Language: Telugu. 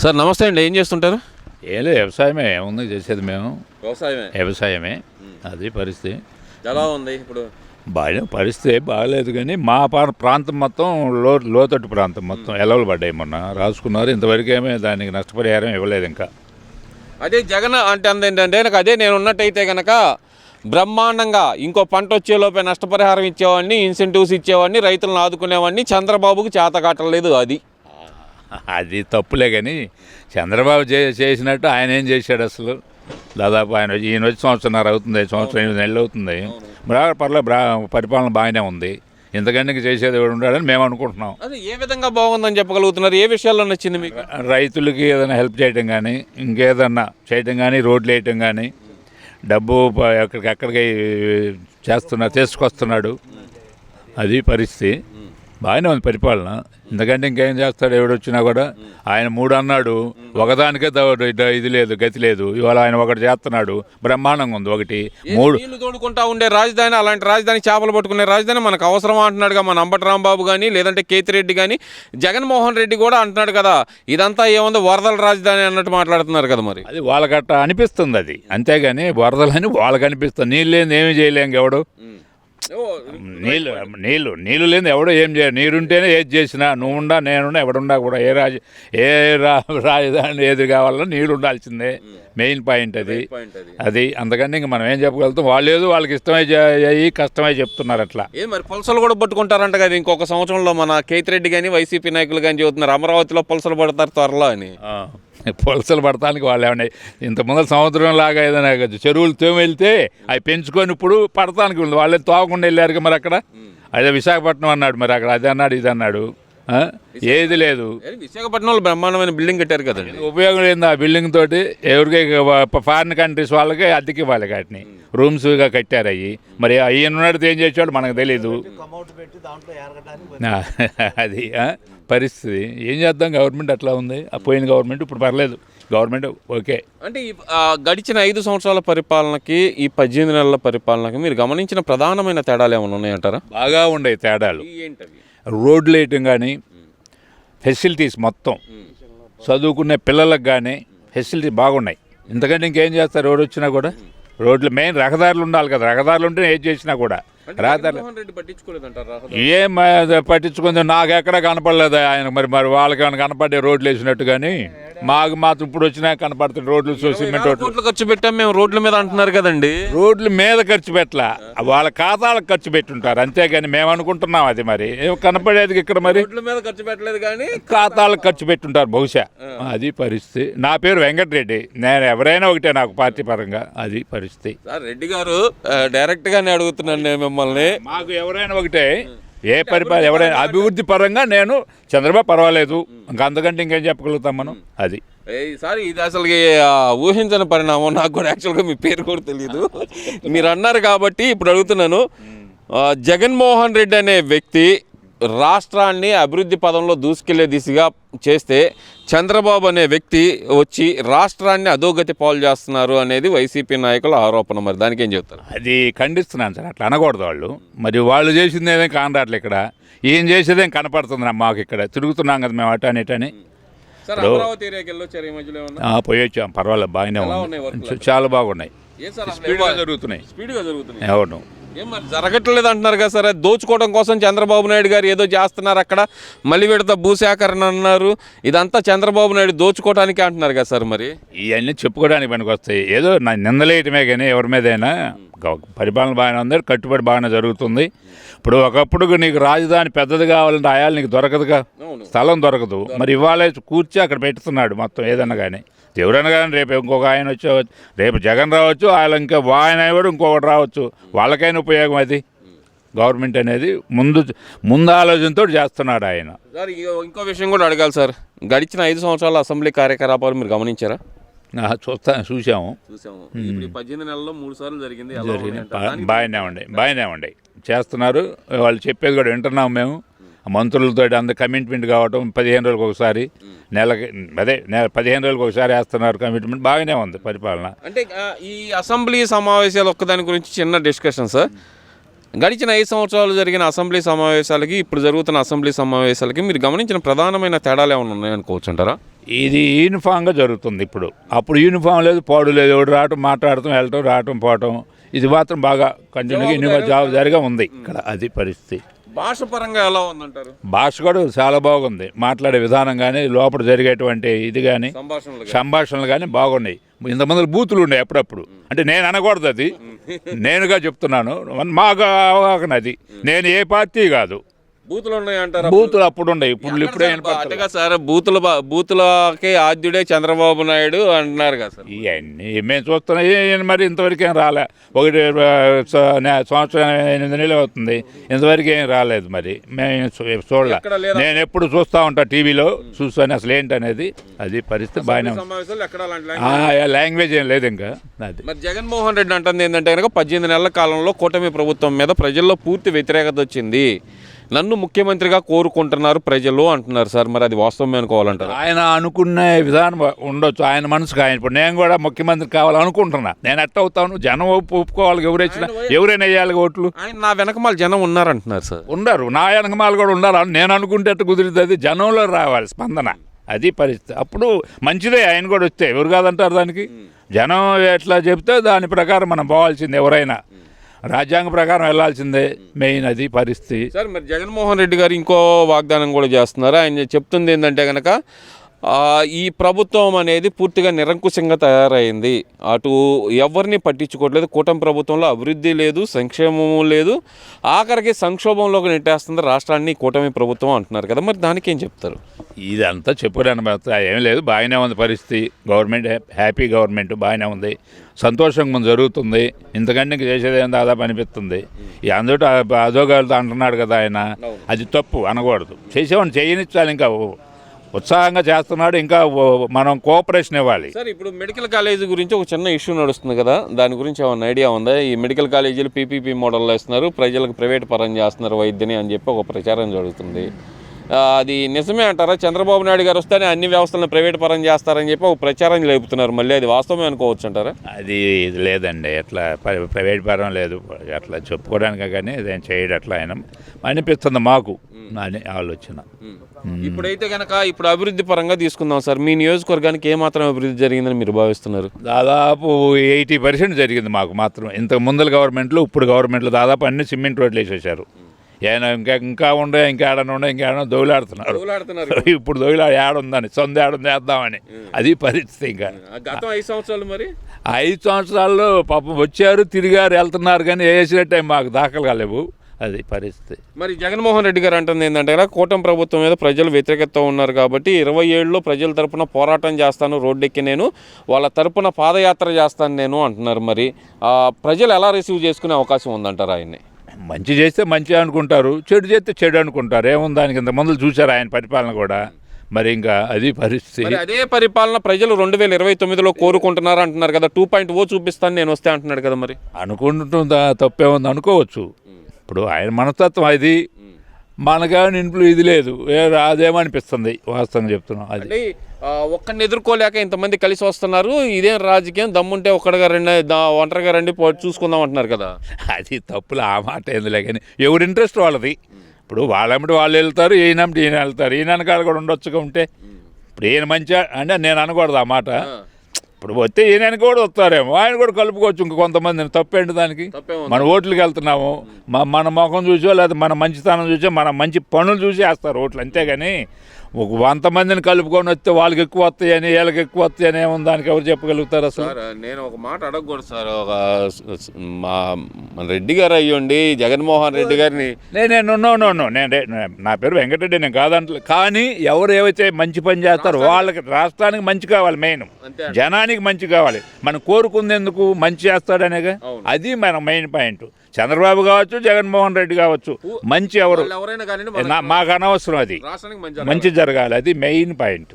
సార్ నమస్తే అండి, ఏం చేస్తుంటారు? ఏం లేదు, వ్యవసాయమే ఏముంది చేసేది మేము. వ్యవసాయమే అది పరిస్థితి. ఎలా ఉంది ఇప్పుడు? బాగా పరిస్థితి బాగలేదు, కానీ మా ప్రాంతం మొత్తం లోతట్టు ప్రాంతం మొత్తం ఎలవలు పడ్డాయి. మొన్న రాసుకున్నారు, ఇంతవరకు ఏమీ దానికి నష్టపరిహారం ఇవ్వలేదు ఇంకా. అదే జగన్ అంటే ఏంటంటే నాకు అదే నేను ఉన్నట్టయితే కనుక బ్రహ్మాండంగా ఇంకో పంట వచ్చేలోపే నష్టపరిహారం ఇచ్చేవాడిని, ఇన్సెంటివ్స్ ఇచ్చేవాడిని, రైతులను ఆదుకునేవాడిని. చంద్రబాబుకు చేత కాటలేదు. అది తప్పులే, కానీ చంద్రబాబు చేసినట్టు ఆయన ఏం చేశాడు అసలు? దాదాపు ఈయన వచ్చి సంవత్సరంన్నర అవుతుంది, సంవత్సరం 8 నెలలు అవుతుంది. పరిపాలన బాగానే ఉంది. ఇంతకంటే చేసేది ఎవడు ఉండాలని మేము అనుకుంటున్నాం. అది ఏ విధంగా బాగుందని చెప్పగలుగుతున్నారు? ఏ విషయాల్లో నచ్చింది మీకు? రైతులకి ఏదైనా హెల్ప్ చేయటం కానీ, ఇంకేదన్నా చేయటం కానీ, రోడ్లు వేయటం కానీ, డబ్బు ఎక్కడికి తీసుకొస్తున్నాడు. అది పరిస్థితి. బాగానే ఉంది పరిపాలన. ఎందుకంటే ఇంకేం చేస్తాడు ఎవడొచ్చినా కూడా. ఆయన 3 అన్నాడు, ఒకదానికే ఇది లేదు, గతి లేదు. ఇవాళ ఆయన ఒకటి చేస్తున్నాడు, బ్రహ్మాండంగా ఉంది. 3 తోడుకుంటా ఉండే రాజధాని, అలాంటి రాజధాని, చేపలు పట్టుకునే రాజధాని మనకు అవసరం అంటున్నాడుగా మన అంబటి రాంబాబు కానీ, లేదంటే కేతిరెడ్డి కానీ. జగన్మోహన్ రెడ్డి కూడా అంటున్నాడు కదా, ఇదంతా ఏముంది వరదల రాజధాని అన్నట్టు మాట్లాడుతున్నారు కదా. మరి అది వాళ్ళకట్ట అనిపిస్తుంది, అది అంతేగాని వరదలని వాళ్ళకి అనిపిస్తుంది. నీళ్ళు లేని ఏమి చేయలేం ఎవడు. నీళ్ళు లేని ఎవడో ఏం చేయాలి. నీరుంటేనే ఏది చేసినా, నువ్వుండా నేనుండా ఎవడుండా కూడా ఏ రాజధాని ఏది కావాలన్నా నీళ్ళు ఉండాల్సిందే. మెయిన్ పాయింట్ అది అందుకని ఇంక మనం ఏం చెప్పగలుగుతాం? వాళ్ళకి ఇష్టమై కష్టమై చెప్తున్నారు అట్లా. మరి పులసలు కూడా పట్టుకుంటారంట కదా ఇంకొక సంవత్సరంలో. మన కేతిరెడ్డి కానీ వైసీపీ నాయకులు కానీ చెబుతున్నారు అమరావతిలో పులసలు పడతారు త్వరలో అని. పులసలు పడటానికి వాళ్ళు ఏమన్నా ఇంత ముందర సంవత్సరం లాగా ఏదైనా చెరువులు వెళ్తే అవి పెంచుకొని ఇప్పుడు పడటానికి ఉంది. వాళ్ళే తోవకుండా వెళ్ళారు మరి అక్కడ. అదే విశాఖపట్నం అన్నాడు, మరి అక్కడ అది అన్నాడు ఇది అన్నాడు, ఏది లేదు. విశాఖపట్నంలో బ్రహ్మాండమైన బిల్డింగ్ కట్టారు కదండి. ఉపయోగం లేదు ఆ బిల్డింగ్ తోటి. ఎవరికి ఫారిన్ కంట్రీస్ వాళ్ళకి అద్దెకి వాళ్ళకి వాటిని రూమ్స్గా కట్టారు. అవి మరి అయ్యన ఉన్నట్టు ఏం చేసేవాడు మనకు తెలీదు. అది పరిస్థితి. ఏం చేద్దాం, గవర్నమెంట్ అట్లా ఉంది. పోయిన గవర్నమెంట్ ఇప్పుడు పర్లేదు, గవర్నమెంట్ ఓకే. అంటే ఈ గడిచిన 5 సంవత్సరాల పరిపాలనకి ఈ 18 నెలల పరిపాలనకి మీరు గమనించిన ప్రధానమైన తేడాలు ఏమైనా ఉన్నాయంటారా? బాగా ఉండే తేడాలు. రోడ్లు వేయటం కానీ, ఫెసిలిటీస్ మొత్తం చదువుకునే పిల్లలకు కానీ ఫెసిలిటీ బాగున్నాయి. ఎందుకంటే ఇంకేం చేస్తారు ఎవరు వచ్చినా కూడా. రోడ్లు మెయిన్ రహదారులు ఉండాలి కదా. రహదారులు ఉంటే ఏది చేసినా కూడా. రహదారులు ఏం పట్టించుకుంది నాకు ఎక్కడ కనపడలేదు ఆయన. మరి వాళ్ళకి ఏమైనా కనపడే రోడ్లు వేసినట్టు, కానీ మాకు మాత్రం ఇప్పుడు వచ్చినా కనపడుతుంది రోడ్లు. సిమెంట్ రోడ్లు ఖర్చు పెట్టాం మేము రోడ్ల మీద అంటున్నారు కదండి. రోడ్ల మీద ఖర్చు పెట్టలా, వాళ్ళ ఖాతాలకు ఖర్చు పెట్టుంటారు అంతేగాని మేము అనుకుంటున్నాం అది. మరి కనపడేది ఇక్కడ మరి రోడ్ల మీద ఖర్చు పెట్టలేదు కానీ ఖాతాలకు ఖర్చు పెట్టుంటారు బహుశా. అది పరిస్థితి. నా పేరు వెంకటరెడ్డి. నేను ఎవరైనా ఒకటే నాకు పార్టీ పరంగా. అది పరిస్థితి. రెడ్డి గారు డైరెక్ట్ గానే అడుగుతున్నాను నేను మిమ్మల్ని. మాకు ఎవరైనా ఒకటే. ఏ పరిపాలన ఎవరైనా అభివృద్ధి పరంగా నేను చంద్రబాబు పర్వాలేదు, ఇంకా అంతకంటే ఇంకేం చెప్పగలుగుతాం మనం. అది ఈసారి ఇది అసలు ఊహించని పరిణామం. నాకు కూడా యాక్చువల్గా మీ పేరు కూడా తెలియదు, మీరు అన్నారు కాబట్టి ఇప్పుడు అడుగుతున్నాను. జగన్మోహన్ రెడ్డి అనే వ్యక్తి రాష్ట్రాన్ని అభివృద్ధి పదంలో దూసుకెళ్లే దిశగా చేస్తే, చంద్రబాబు అనే వ్యక్తి వచ్చి రాష్ట్రాన్ని అధోగతి పాలు చేస్తున్నారు అనేది వైసీపీ నాయకుల ఆరోపణ. మరి దానికి ఏం చెప్తారు? అది ఖండిస్తున్నాను సార్. అట్లా అనకూడదు. వాళ్ళు వాళ్ళు చేసింది ఏదేం కానరాట్లే. ఇక్కడ ఏం చేసేదేం కనపడుతుంది మాకు. ఇక్కడ తిరుగుతున్నాం కదా మేము అటు అనేటని. పోయి వచ్చాం, పర్వాలేదు, బాగానే ఉంది. చాలా బాగున్నాయి, స్పీడ్గా జరుగుతున్నాయి. అవును. జరగట్లేదు అంటున్నారు కదా సార్. దోచుకోవడం కోసం చంద్రబాబు నాయుడు గారు ఏదో చేస్తున్నారు అక్కడ. మళ్ళీ విడత భూసేకరణ అన్నారు. ఇదంతా చంద్రబాబు నాయుడు దోచుకోవడానికి అంటున్నారు కదా సార్. మరి ఇవన్నీ చెప్పుకోవడానికి పనికి వస్తాయి. ఏదో నిందలేయటమే కానీ ఎవరి మీదైనా. పరిపాలన బాగానే ఉంది, కట్టుబడి బాగానే జరుగుతుంది. ఇప్పుడు ఒకప్పుడు నీకు రాజధాని పెద్దది కావాలంటే ఆయాలు నీకు దొరకదుగా, స్థలం దొరకదు. మరి ఇవాళ కూర్చి అక్కడ పెట్టుతున్నాడు మొత్తం. ఏదన్నా కానీ ఎవరైనా కానీ రేపు ఇంకొక ఆయన వచ్చి, రేపు జగన్ రావచ్చు, ఆయన ఆయన కూడా ఇంకొకటి రావచ్చు. వాళ్ళకైనా ఉపయోగం అది. గవర్నమెంట్ అనేది ముందు ఆలోచనతో చేస్తున్నాడు ఆయన. సార్ ఇంకో విషయం కూడా అడగాలి సార్. గడిచిన 5 సంవత్సరాల అసెంబ్లీ కార్యకలాపాలు మీరు గమనించారా? చూసాము. 18 నెలల్లో 3 సార్లు జరిగింది. బాగానే ఉండే చేస్తున్నారు. వాళ్ళు చెప్పేది కూడా వింటున్నాము మేము. మంత్రులతో అంత కమిట్మెంట్ కావటం, 15 రోజులకు ఒకసారి, నెలకి 15 రోజులకు ఒకసారి వేస్తున్నారు కమిట్మెంట్. బాగానే ఉంది పరిపాలన. అంటే ఈ అసెంబ్లీ సమావేశాలు ఒక్కదాని గురించి చిన్న డిస్కషన్ సార్. గడిచిన 5 సంవత్సరాలు జరిగిన అసెంబ్లీ సమావేశాలకి ఇప్పుడు జరుగుతున్న అసెంబ్లీ సమావేశాలకి మీరు గమనించిన ప్రధానమైన తేడాలు ఏమైనా ఉన్నాయనుకోవచ్చు అంటారా? ఇది యూనిఫామ్గా జరుగుతుంది ఇప్పుడు. అప్పుడు యూనిఫామ్ లేదు, పాడు లేదు, ఒకటి రావటం మాట్లాడటం వెళ్ళటం రావటం పోవటం, ఇది మాత్రం బాగా కంటిన్యూగా జవాబుదారీగా ఉంది ఇక్కడ. అది పరిస్థితి. భాష పరంగా ఎలా ఉందంటారు? భాష కూడా చాలా బాగుంది. మాట్లాడే విధానం కానీ లోపల జరిగేటువంటి ఇది కానీ సంభాషణలు కానీ బాగున్నాయి. ఇంతమంది బూతులు ఉన్నాయి అప్పుడప్పుడు. అంటే నేను అనకూడదు, అది నేనుగా చెప్తున్నాను. మాకు అవగాహన అది. నేను ఏ పార్టీ కాదు. బూతులు ఉన్నాయంటారు? బూతులు అప్పుడు ఉన్నాయి, ఇప్పుడే అట్టగా సార్. బూతులకి ఆద్యుడే చంద్రబాబు నాయుడు అంటున్నారు కదా సార్. ఇవన్నీ మేము చూస్తున్నాం. మరి ఇంతవరకు ఏం రాలే. ఒకటి సంవత్సరం 8 నెలలు అవుతుంది, ఇంతవరకు ఏం రాలేదు. మరి మేము చూడలే. నేను ఎప్పుడు చూస్తూ ఉంటా టీవీలో, చూస్తాను అసలు ఏంటనేది. అది పరిస్థితి బాగానే ఉంది. లాంగ్వేజ్ ఏం లేదు ఇంకా. అది మరి జగన్మోహన్ రెడ్డి అంటుంది ఏంటంటే కనుక 18 నెలల కాలంలో కూటమి ప్రభుత్వం మీద ప్రజల్లో పూర్తి వ్యతిరేకత వచ్చింది, నన్ను ముఖ్యమంత్రిగా కోరుకుంటున్నారు ప్రజలు అంటున్నారు సార్. మరి అది వాస్తవమే అనుకోవాలంటారు? ఆయన అనుకునే విధానం ఉండొచ్చు, ఆయన మనసుకు. ఆయన ఇప్పుడు నేను కూడా ముఖ్యమంత్రి కావాలనుకుంటున్నా. నేను ఎట్ట అవుతాను? జనం ఒప్పుకోవాలి. ఎవరైనా వేయాలి ఓట్లు. ఆయన నా వెనకమాల జనం ఉన్నారంటున్నారు సార్. ఉండరు, నా వెనకమాల కూడా ఉండాలి. నేను అనుకుంటే కుదిరితే అది జనంలో రావాలి స్పందన. అది పరిస్థితి. అప్పుడు మంచిదే ఆయన కూడా వస్తే. ఎవరు కాదంటారు దానికి? జనం ఎట్లా చెప్తే దాని ప్రకారం మనం పోవాల్సింది. ఎవరైనా రాజ్యాంగ ప్రకారం వెళ్లాల్సిందే. మెయిన్ అది పరిస్థితి. సార్ మరి జగన్మోహన్ రెడ్డి గారు ఇంకో వాగ్దానం కూడా చేస్తున్నారు. ఆయన చెప్తుంది ఏంటంటే కనుక ఈ ప్రభుత్వం అనేది పూర్తిగా నిరంకుశంగా తయారైంది, అటు ఎవరిని పట్టించుకోవట్లేదు, కూటమి ప్రభుత్వంలో అభివృద్ధి లేదు, సంక్షేమము లేదు, ఆఖరికి సంక్షోభంలోకి నెట్టేస్తుంది రాష్ట్రాన్ని కూటమి ప్రభుత్వం అంటున్నారు కదా. మరి దానికి ఏం చెప్తారు? ఇదంతా చెప్పడానికి ఏం లేదు. బాగానే ఉంది పరిస్థితి. గవర్నమెంట్ హ్యాపీ, గవర్నమెంట్ బాగానే ఉంది, సంతోషంగా జరుగుతుంది. ఇంతకంటే ఇంక చేసేది ఏం దాదాపు అనిపిస్తుంది. ఈ అందరూ అదోగాలతో అంటున్నాడు కదా ఆయన, అది తప్పు అనకూడదు. చేసేవాడిని చేయనిచ్చాలి, ఇంకా ఉత్సాహంగా చేస్తున్నాడు. ఇంకా మనం కోఆపరేషన్ ఇవ్వాలి. సార్ ఇప్పుడు మెడికల్ కాలేజీ గురించి ఒక చిన్న ఇష్యూ నడుస్తుంది కదా, దాని గురించి ఏమన్నా ఐడియా ఉందా? ఈ మెడికల్ కాలేజీలు పీపీపీ మోడల్లో ఇస్తున్నారు, ప్రజలకు ప్రైవేట్ పరం చేస్తున్నారు వైద్యని అని చెప్పి ఒక ప్రచారం జరుగుతుంది. అది నిజమే అంటారా? చంద్రబాబు నాయుడు గారు వస్తేనే అన్ని వ్యవస్థలను ప్రైవేట్ పరం చేస్తారని చెప్పి ఒక ప్రచారం లేపుతున్నారు. మళ్ళీ అది వాస్తవమే అనుకోవచ్చు అంటారా? అది ఇది లేదండి, అట్లా ప్రైవేట్ పరం లేదు. అట్లా చెప్పుకోవడానికి కానీ ఇదేం చేయడం అట్లా ఆయన అనిపిస్తుంది మాకు అని ఆలోచన. ఇప్పుడైతే కనుక ఇప్పుడు అభివృద్ధి పరంగా తీసుకుందాం సార్. మీ నియోజకవర్గానికి ఏమాత్రం అభివృద్ధి జరిగిందని మీరు భావిస్తున్నారు? దాదాపు 80% జరిగింది మాకు మాత్రం. ఇంతకు ముందల గవర్నమెంట్లో, ఇప్పుడు గవర్నమెంట్లో దాదాపు అన్ని సిమెంట్ రోడ్లు వేసేసారు. ఆయన ఇంకా ఉండే, ఇంకేడన్నా దొగిలాడుతున్నారు. ఇప్పుడు ఏడుందని, సొంత ఏడుంది వేద్దామని. అది పరిస్థితి. ఇంకా గత 5 సంవత్సరాలు, మరి 5 సంవత్సరాల్లో పాపం వచ్చారు, తిరిగారు, వెళ్తున్నారు, కానీ వేసినట్టే మాకు దాఖలు కాలేవు. అది పరిస్థితి. మరి జగన్మోహన్ రెడ్డి గారు అంటుంది ఏంటంటే కూటమి ప్రభుత్వం మీద ప్రజలు వ్యతిరేకత ఉన్నారు కాబట్టి 27లో ప్రజల తరపున పోరాటం చేస్తాను, రోడ్డెక్కి నేను వాళ్ళ తరపున పాదయాత్ర చేస్తాను నేను అంటున్నారు. మరి ప్రజలు ఎలా రిసీవ్ చేసుకునే అవకాశం ఉందంటారు ఆయన్ని? మంచి చేస్తే మంచి అనుకుంటారు, చెడు చేస్తే చెడు అనుకుంటారు. ఏముంది దానికి? ఇంత ముందు చూశారు ఆయన పరిపాలన కూడా. మరి ఇంకా అది పరిస్థితి. అదే పరిపాలన ప్రజలు 2029లో కోరుకుంటున్నారు అంటున్నారు కదా. 2.0 చూపిస్తాను నేను వస్తే అంటున్నాడు కదా. మరి అనుకుంటుందా? తప్పే ఉంది అనుకోవచ్చు. ఇప్పుడు ఆయన మనస్తత్వం అది. మనకేమైనా ఇంట్లో ఇది లేదు, అదేమనిపిస్తుంది. వాస్తవంగా చెప్తున్నాం. అది ఒక్కడిని ఎదుర్కోలేక ఇంతమంది కలిసి వస్తున్నారు, ఇదేం రాజకీయం, దమ్ముంటే ఒంటరిగా రండి చూసుకుందాం అంటున్నారు కదా. అది తప్పులు. ఆ మాట ఏందిలే, కానీ ఎవరి ఇంట్రెస్ట్ వాళ్ళది. ఇప్పుడు వాళ్ళమ్మటి వాళ్ళు వెళ్తారు, ఈయనమ్మటి ఈయన వెళ్తారు. ఈయన వెనకాల కూడా ఉండొచ్చుగా ఉంటే. ఇప్పుడు ఈయన మంచిగా అంటే నేను అనకూడదు ఆ మాట. ఇప్పుడు వస్తే ఈయన కూడా వస్తారేమో, ఆయన కూడా కలుపుకోవచ్చు ఇంక కొంతమందిని. తప్పేంటి దానికి? మన ఓట్లకి వెళ్తున్నాము, మన ముఖం చూసో లేదా మన మంచితనం చూసో, మన మంచి పనులు చూసి వేస్తారు ఓట్లు. అంతేగాని ఒక 100 మందిని కలుపుకొని వస్తే వాళ్ళకి ఎక్కువ వస్తాయని వీళ్ళకి ఎక్కువ వస్తాయని ఏముంది? దానికి ఎవరు చెప్పగలుగుతారు అసలు? నేను ఒక మాట అడగకూడదు సార్. మన రెడ్డి గారు అయ్యండి, జగన్మోహన్ రెడ్డి గారిని నేను నా పేరు వెంకటరెడ్డి, నేను కాదంటలే. కానీ ఎవరు ఏవైతే మంచి పని చేస్తారో వాళ్ళకి, రాష్ట్రానికి మంచి కావాలి, మెయిన్ జనానికి మంచి కావాలి. మనం కోరుకుంది ఎందుకు? మంచి చేస్తాడనేగా. అది మన మెయిన్ పాయింట్. చంద్రబాబు కావచ్చు, జగన్మోహన్ రెడ్డి కావచ్చు, మంచి ఎవరు మాకు అనవసరం. అది మంచి జరగాలి, అది మెయిన్ పాయింట్.